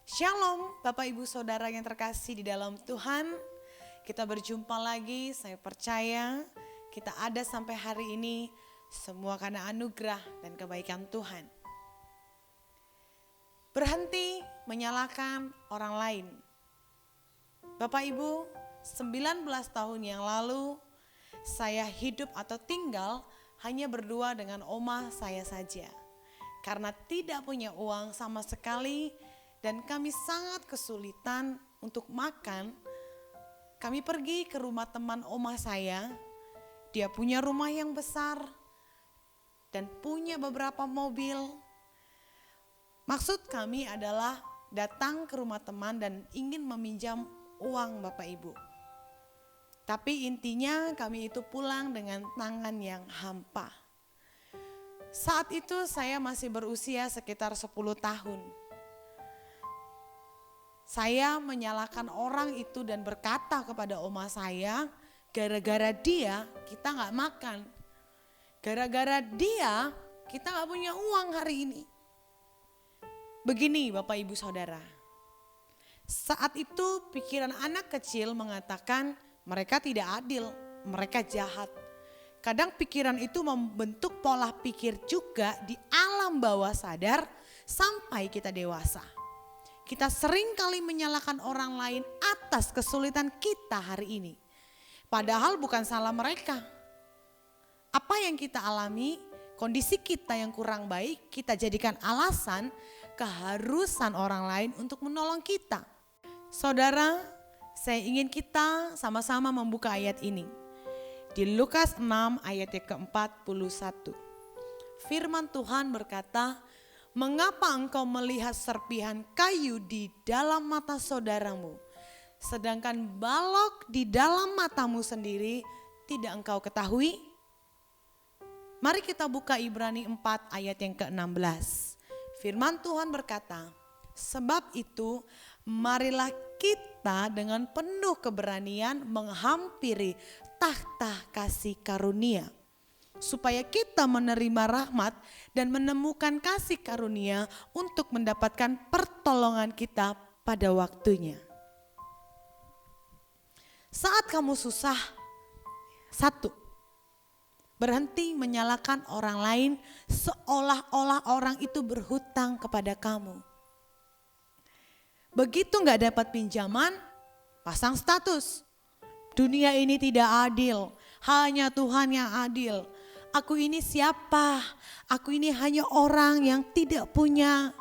Shalom Bapak Ibu Saudara yang terkasih di dalam Tuhan. Kita berjumpa lagi, saya percaya kita ada sampai hari ini semua karena anugerah dan kebaikan Tuhan. Berhenti menyalahkan orang lain. Bapak Ibu, 19 tahun yang lalu saya hidup atau tinggal hanya berdua dengan oma saya saja. Karena tidak punya uang sama sekali dan kami sangat kesulitan untuk makan, kami pergi ke rumah teman oma saya. Dia punya rumah yang besar dan punya beberapa mobil. Maksud kami adalah datang ke rumah teman dan ingin meminjam uang Bapak Ibu. Tapi intinya kami itu pulang dengan tangan yang hampa. Saat itu saya masih berusia sekitar 10 tahun. Saya menyalahkan orang itu dan berkata kepada oma saya, gara-gara dia kita gak makan. Gara-gara dia kita gak punya uang hari ini. Begini Bapak Ibu Saudara, saat itu pikiran anak kecil mengatakan mereka tidak adil, mereka jahat. Kadang pikiran itu membentuk pola pikir juga di alam bawah sadar sampai kita dewasa. Kita sering kali menyalahkan orang lain atas kesulitan kita hari ini. Padahal bukan salah mereka. Apa yang kita alami, kondisi kita yang kurang baik, kita jadikan alasan keharusan orang lain untuk menolong kita. Saudara, saya ingin kita sama-sama membuka ayat ini. Di Lukas 6 ayat yang ke-41. Firman Tuhan berkata, mengapa engkau melihat serpihan kayu di dalam mata saudaramu, sedangkan balok di dalam matamu sendiri tidak engkau ketahui? Mari kita buka Ibrani 4 ayat yang ke-16. Firman Tuhan berkata, sebab itu marilah kita dengan penuh keberanian menghampiri tahta kasih karunia, supaya kita menerima rahmat dan menemukan kasih karunia untuk mendapatkan pertolongan kita pada waktunya. Saat kamu susah, satu, berhenti menyalahkan orang lain seolah-olah orang itu berhutang kepada kamu. Begitu gak dapat pinjaman, pasang status. Dunia ini tidak adil, hanya Tuhan yang adil. Aku ini siapa? Aku ini hanya orang yang tidak punya.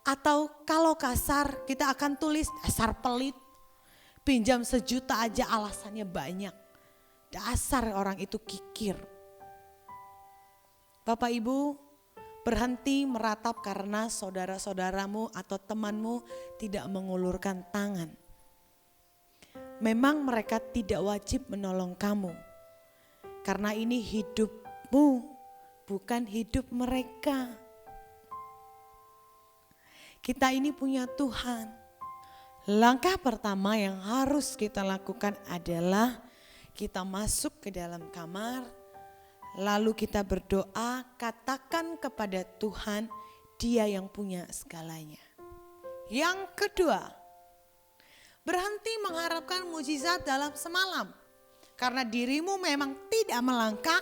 Atau kalau kasar kita akan tulis dasar pelit. Pinjam 1 juta aja alasannya banyak. Dasar orang itu kikir. Bapak Ibu, berhenti meratap karena saudara-saudaramu atau temanmu tidak mengulurkan tangan. Memang mereka tidak wajib menolong kamu. Karena ini hidupmu, bukan hidup mereka. Kita ini punya Tuhan. Langkah pertama yang harus kita lakukan adalah kita masuk ke dalam kamar, lalu kita berdoa, katakan kepada Tuhan, Dia yang punya segalanya. Yang kedua, berhenti mengharapkan mukjizat dalam semalam. Karena dirimu memang tidak melangkah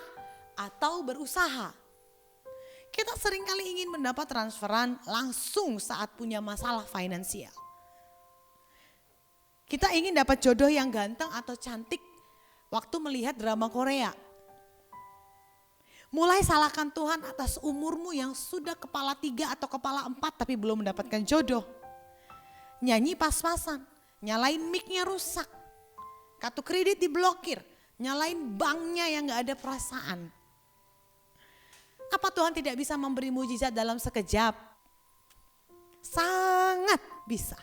atau berusaha. Kita seringkali ingin mendapat transferan langsung saat punya masalah finansial. Kita ingin dapat jodoh yang ganteng atau cantik waktu melihat drama Korea. Mulai salahkan Tuhan atas umurmu yang sudah kepala 3 atau kepala 4 tapi belum mendapatkan jodoh. Nyanyi pas-pasan, nyalain mic-nya rusak. Kartu kredit diblokir, nyalain banknya yang gak ada perasaan. Apa Tuhan tidak bisa memberi mujizat dalam sekejap? Sangat bisa.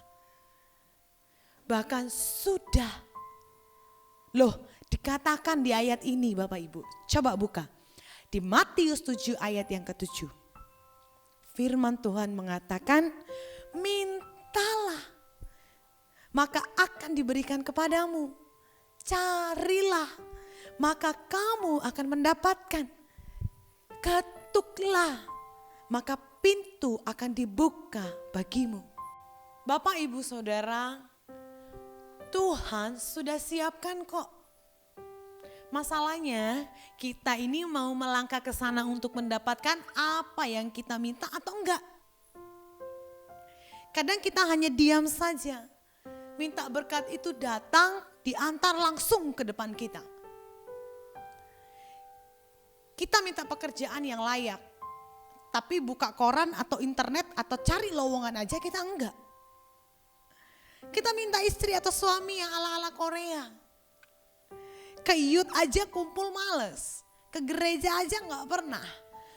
Bahkan sudah. Loh, dikatakan di ayat ini Bapak Ibu. Coba buka. Di Matius 7 ayat yang ke-7. Firman Tuhan mengatakan, mintalah, maka akan diberikan kepadamu. Carilah, maka kamu akan mendapatkan. Ketuklah, maka pintu akan dibuka bagimu. Bapak, Ibu, Saudara, Tuhan sudah siapkan kok. Masalahnya kita ini mau melangkah ke sana untuk mendapatkan apa yang kita minta atau enggak. Kadang kita hanya diam saja. Minta berkat itu datang, diantar langsung ke depan kita. Kita minta pekerjaan yang layak. Tapi buka koran atau internet atau cari lowongan aja kita enggak. Kita minta istri atau suami yang ala-ala Korea. Ke youth aja kumpul males. Ke gereja aja enggak pernah.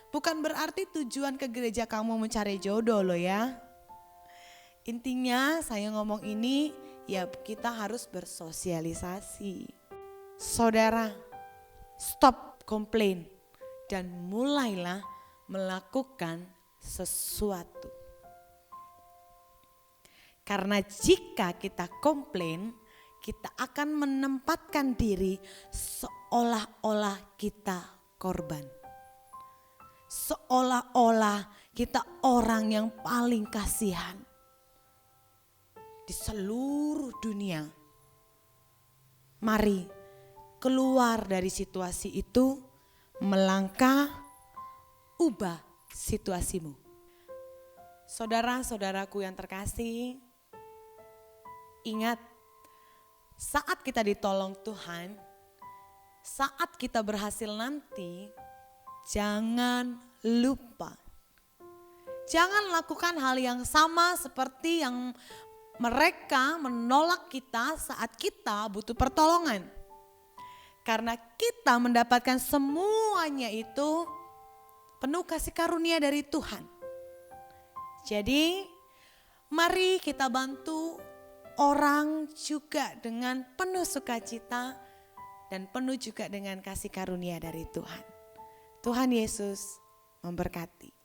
Bukan berarti tujuan ke gereja kamu mencari jodoh loh ya. Intinya saya ngomong ini ya kita harus bersosialisasi. Saudara, stop komplain dan mulailah melakukan sesuatu. Karena jika kita komplain, kita akan menempatkan diri seolah-olah kita korban. Seolah-olah kita orang yang paling kasihan di seluruh dunia. Mari keluar dari situasi itu, melangkah, ubah situasimu. Saudara-saudaraku yang terkasih, ingat saat kita ditolong Tuhan, saat kita berhasil nanti, jangan lupa. Jangan lakukan hal yang sama seperti yang mereka menolak kita saat kita butuh pertolongan. Karena kita mendapatkan semuanya itu penuh kasih karunia dari Tuhan. Jadi mari kita bantu orang juga dengan penuh sukacita dan penuh juga dengan kasih karunia dari Tuhan. Tuhan Yesus memberkati.